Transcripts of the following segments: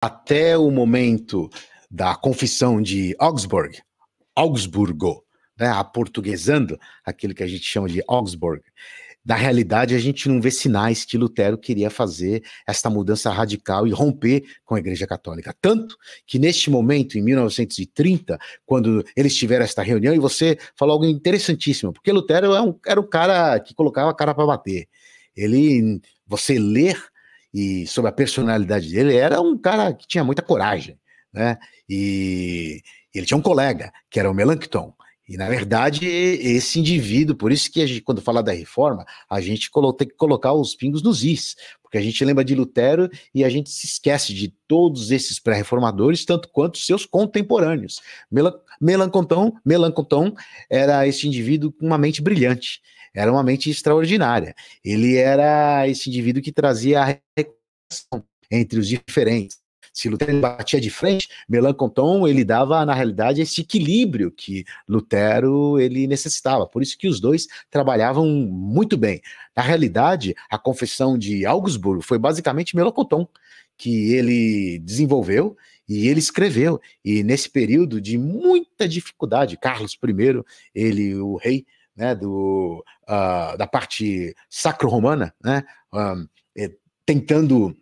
até o momento da Confissão de Augsburgo, né, aportuguesando aquilo que a gente chama de Augsburg. Na realidade, a gente não vê sinais que Lutero queria fazer esta mudança radical e romper com a Igreja Católica. Tanto que neste momento, em 1930, quando eles tiveram esta reunião, e você falou algo interessantíssimo, porque Lutero era um cara que colocava a cara para bater. Você ler e sobre a personalidade dele, era um cara que tinha muita coragem, né? E ele tinha um colega, que era o Melanchthon. E, na verdade, esse indivíduo, por isso que a gente, quando fala da reforma, a gente tem que colocar os pingos nos is, porque a gente lembra de Lutero e a gente se esquece de todos esses pré-reformadores, tanto quanto seus contemporâneos. Melanchthon era esse indivíduo com uma mente brilhante, era uma mente extraordinária. Ele era esse indivíduo que trazia a reconciliação entre os diferentes. Se Lutero batia de frente, Melanchthon ele dava, na realidade, esse equilíbrio que Lutero ele necessitava. Por isso que os dois trabalhavam muito bem. Na realidade, a Confissão de Augsburgo foi basicamente Melanchthon que ele desenvolveu e ele escreveu. E nesse período de muita dificuldade, Carlos I, ele, o rei, né, da parte sacro-romana, né, tentando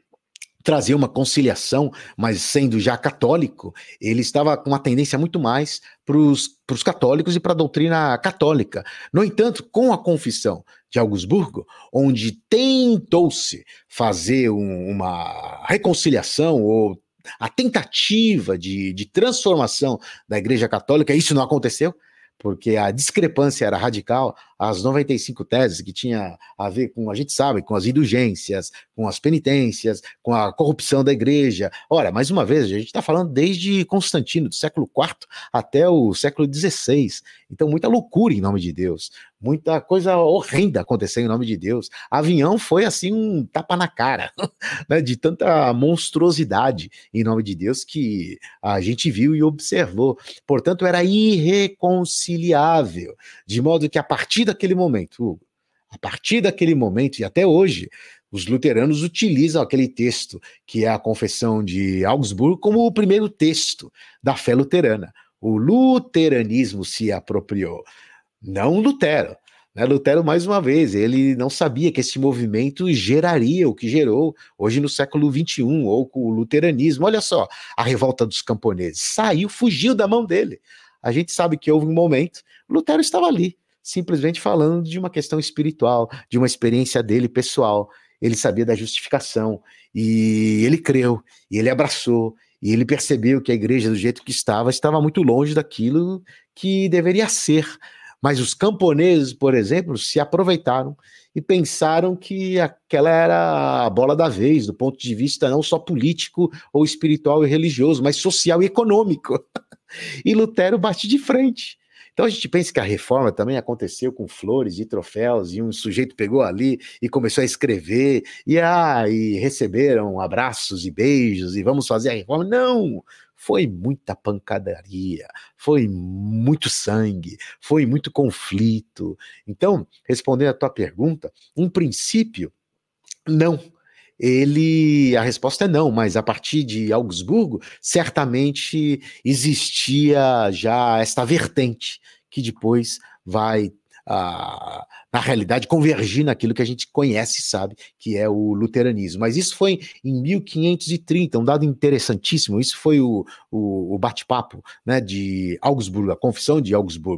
trazer uma conciliação, mas sendo já católico, ele estava com uma tendência muito mais para os católicos e para a doutrina católica. No entanto, com a Confissão de Augsburgo, onde tentou-se fazer uma reconciliação ou a tentativa de transformação da Igreja Católica, isso não aconteceu, porque a discrepância era radical, as 95 teses que tinha a ver com, a gente sabe, com as indulgências, com as penitências, com a corrupção da igreja. Ora, mais uma vez, a gente está falando desde Constantino, do século IV até o século XVI. Então, muita loucura em nome de Deus, muita coisa horrenda aconteceu em nome de Deus. Avignon foi assim um tapa na cara, né, de tanta monstruosidade em nome de Deus que a gente viu e observou. Portanto, era irreconciliável, de modo que a partir daquele momento, Hugo, a partir daquele momento e até hoje, os luteranos utilizam aquele texto que é a Confissão de Augsburgo como o primeiro texto da fé luterana. O luteranismo se apropriou, não Lutero. Né? Lutero, mais uma vez, ele não sabia que esse movimento geraria o que gerou hoje no século XXI, ou com o luteranismo. Olha só, a revolta dos camponeses saiu, fugiu da mão dele. A gente sabe que houve um momento, Lutero estava ali, simplesmente falando de uma questão espiritual, de uma experiência dele pessoal. Ele sabia da justificação, e ele creu, e ele abraçou, e ele percebeu que a igreja, do jeito que estava muito longe daquilo que deveria ser. Mas os camponeses, por exemplo, se aproveitaram e pensaram que aquela era a bola da vez, do ponto de vista não só político ou espiritual e religioso, mas social e econômico. E Lutero bate de frente. Então a gente pensa que a reforma também aconteceu com flores e troféus, e um sujeito pegou ali e começou a escrever, e receberam abraços e beijos, e vamos fazer a reforma. Não! Foi muita pancadaria, foi muito sangue, foi muito conflito. Então, respondendo a tua pergunta, em princípio, não. A resposta é não, mas a partir de Augsburgo, certamente existia já esta vertente que depois vai, na realidade, convergir naquilo que a gente conhece e sabe, que é o luteranismo. Mas isso foi em 1530, um dado interessantíssimo, isso foi o bate-papo, né, de Augsburgo, a Confissão de Augsburgo.